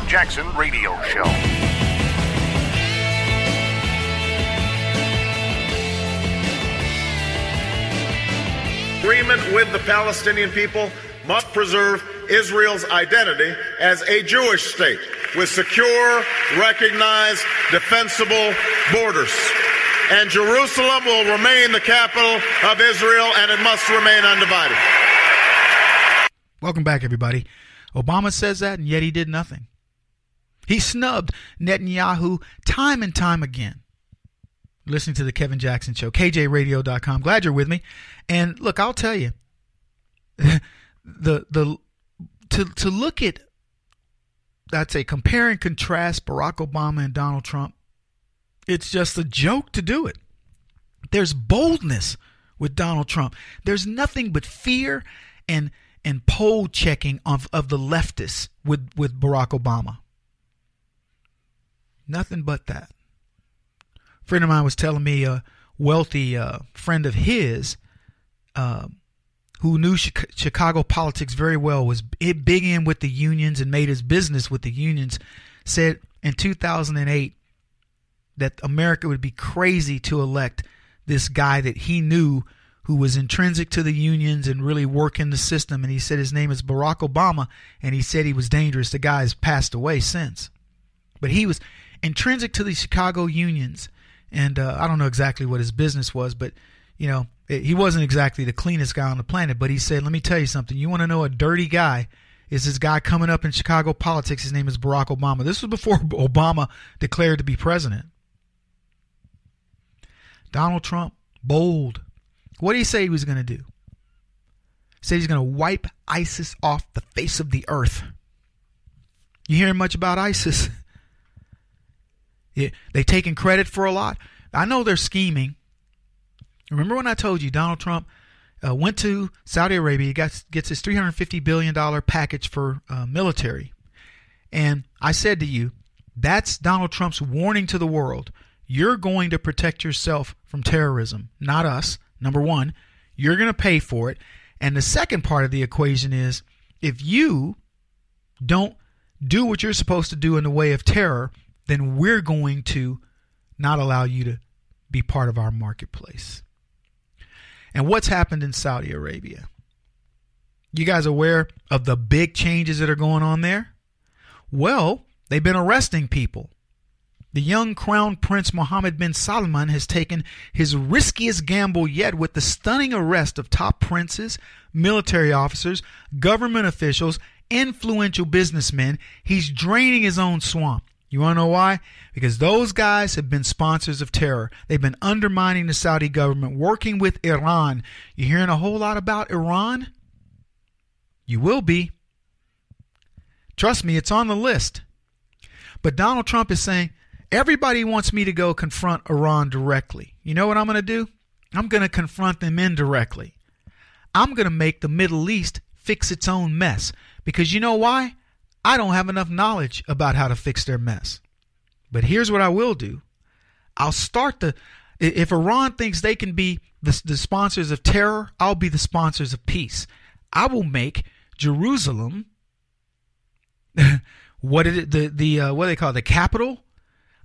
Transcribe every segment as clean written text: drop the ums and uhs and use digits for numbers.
Jackson Radio Show. Agreement with the Palestinian people must preserve Israel's identity as a Jewish state with secure, recognized, defensible borders. And Jerusalem will remain the capital of Israel, and it must remain undivided. Welcome back, everybody. Obama says that, and yet he did nothing. He snubbed Netanyahu time and time again. Listening to the Kevin Jackson Show, KJRadio.com. Glad you're with me. And look, I'll tell you, to look at, I'd say, compare and contrast Barack Obama and Donald Trump, it's just a joke to do it. There's boldness with Donald Trump. There's nothing but fear and poll checking of the leftists with Barack Obama. Nothing but that. A friend of mine was telling me a wealthy friend of his who knew Chicago politics very well, was big in with the unions and made his business with the unions, said in 2008 that America would be crazy to elect this guy that he knew who was intrinsic to the unions and really working the system. And he said his name is Barack Obama, and he said he was dangerous. The guy has passed away since. But he was intrinsic to the Chicago unions. And I don't know exactly what his business was, but, you know, he wasn't exactly the cleanest guy on the planet. But he said, let me tell you something. You want to know a dirty guy? Is this guy coming up in Chicago politics. His name is Barack Obama. This was before Obama declared to be president. Donald Trump, bold. What did he say he was going to do? He said he's going to wipe ISIS off the face of the earth. You hearing much about ISIS? Yeah, they taking credit for a lot. I know they're scheming. Remember when I told you Donald Trump went to Saudi Arabia, he gets his $350 billion package for military. And I said to you, that's Donald Trump's warning to the world. You're going to protect yourself from terrorism, not us. Number one, you're going to pay for it. And the second part of the equation is, if you don't do what you're supposed to do in the way of terror, then we're going to not allow you to be part of our marketplace. And what's happened in Saudi Arabia? You guys aware of the big changes that are going on there? Well, they've been arresting people. The young Crown Prince Mohammed bin Salman has taken his riskiest gamble yet with the stunning arrest of top princes, military officers, government officials, influential businessmen. He's draining his own swamp. You want to know why? Because those guys have been sponsors of terror. They've been undermining the Saudi government, working with Iran. You hearing a whole lot about Iran? You will be. Trust me, it's on the list. But Donald Trump is saying, everybody wants me to go confront Iran directly. You know what I'm going to do? I'm going to confront them indirectly. I'm going to make the Middle East fix its own mess. Because you know why? I don't have enough knowledge about how to fix their mess. But here's what I will do. I'll start if Iran thinks they can be the sponsors of terror, I'll be the sponsors of peace. I will make Jerusalem, what do they call it, the capital?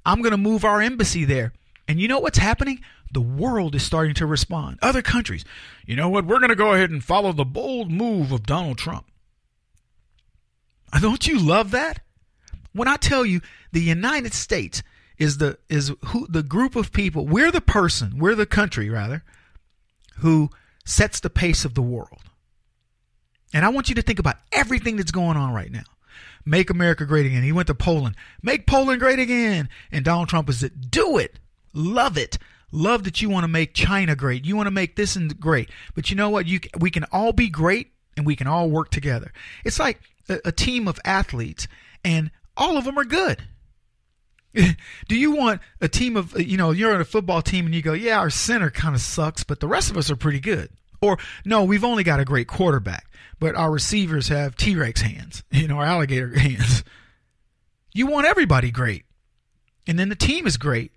I'm going to move our embassy there. And you know what's happening? The world is starting to respond. Other countries, you know what? We're going to go ahead and follow the bold move of Donald Trump. Don't you love that? When I tell you the United States is the group of people, we're the country rather, who sets the pace of the world. And I want you to think about everything that's going on right now. Make America great again. He went to Poland. Make Poland great again. And Donald Trump is it. Do it. Love it. Love that you want to make China great. You want to make this and great. But you know what? We can all be great and we can all work together. It's like a team of athletes and all of them are good. Do you want a team of, you're on a football team and you go, yeah, our center kind of sucks, but the rest of us are pretty good. Or, no, we've only got a great quarterback, but our receivers have T-Rex hands, or alligator hands. You want everybody great. And then the team is great.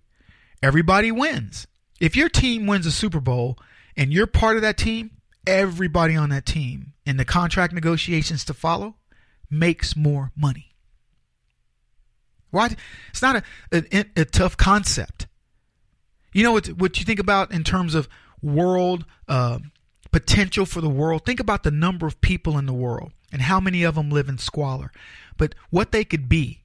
Everybody wins. If your team wins a Super Bowl and you're part of that team, everybody on that team in the contract negotiations to follow makes more money. Why? It's not a tough concept. You know what you think about in terms of world potential for the world? Think about the number of people in the world and how many of them live in squalor. But what they could be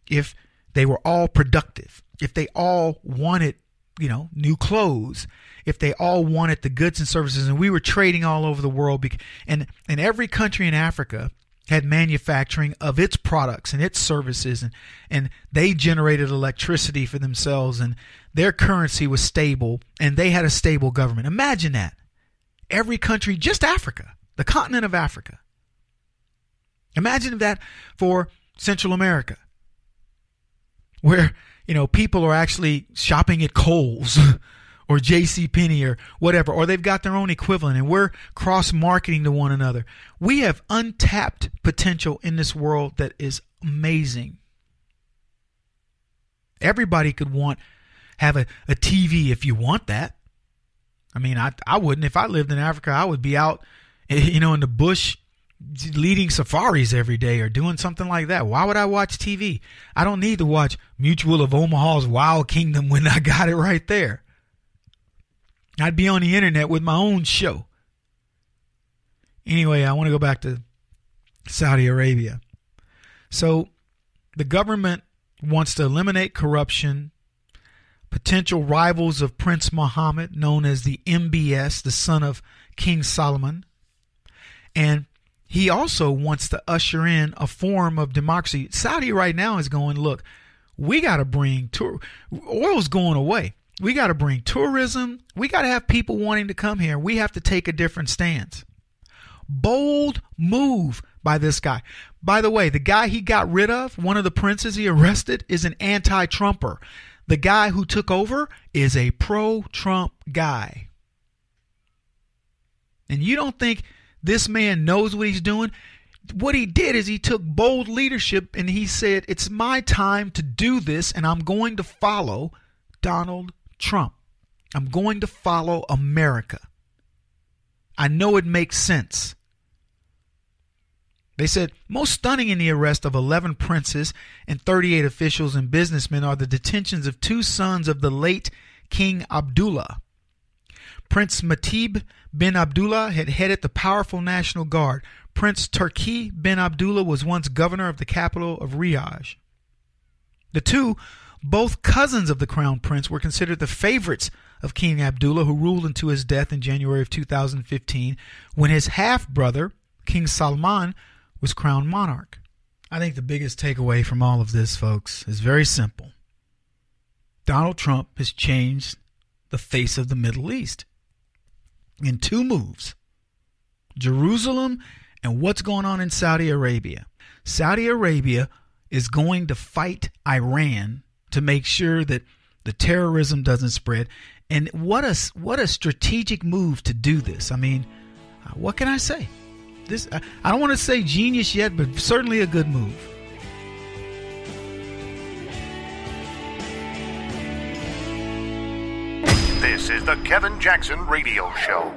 if they were all productive, if they all wanted, new clothes, if they all wanted the goods and services, and we were trading all over the world, and every country in Africa had manufacturing of its products and its services, and they generated electricity for themselves, and their currency was stable, and they had a stable government. Imagine that. Every country, just Africa, the continent of Africa. Imagine that for Central America, where, people are actually shopping at Kohl's or JCPenney or whatever, or they've got their own equivalent, and we're cross-marketing to one another. We have untapped potential in this world that is amazing. Everybody could have a TV if you want that. I mean, I wouldn't. If I lived in Africa, I would be out, in the bush leading safaris every day or doing something like that. Why would I watch TV? I don't need to watch Mutual of Omaha's Wild Kingdom when I got it right there. I'd be on the internet with my own show. Anyway, I want to go back to Saudi Arabia. So the government wants to eliminate corruption. Potential rivals of Prince Mohammed, known as the MBS, the son of King Solomon. And he also wants to usher in a form of democracy. Saudi right now is going, look, we got to bring oil's going away. We got to bring tourism. We got to have people wanting to come here. We have to take a different stance. Bold move by this guy. By the way, the guy he got rid of, one of the princes he arrested, is an anti-Trumper. The guy who took over is a pro-Trump guy. And you don't think this man knows what he's doing? What he did is he took bold leadership and he said, it's my time to do this, and I'm going to follow Donald Trump. I'm going to follow America. I know it makes sense. They said, most stunning in the arrest of 11 princes and 38 officials and businessmen are the detentions of 2 sons of the late King Abdullah. Prince Matib bin Abdullah had headed the powerful National Guard. Prince Turki bin Abdullah was once governor of the capital of Riyadh. The two, both cousins of the crown prince, were considered the favorites of King Abdullah, who ruled until his death in January of 2015, when his half-brother, King Salman, was crowned monarch. I think the biggest takeaway from all of this, folks, is very simple. Donald Trump has changed the face of the Middle East in 2 moves: Jerusalem and what's going on in Saudi Arabia. Saudi Arabia is going to fight Iran to make sure that the terrorism doesn't spread. And what a strategic move to do this. I mean, what can I say? I don't want to say genius yet, but certainly a good move. This is the Kevin Jackson Radio Show.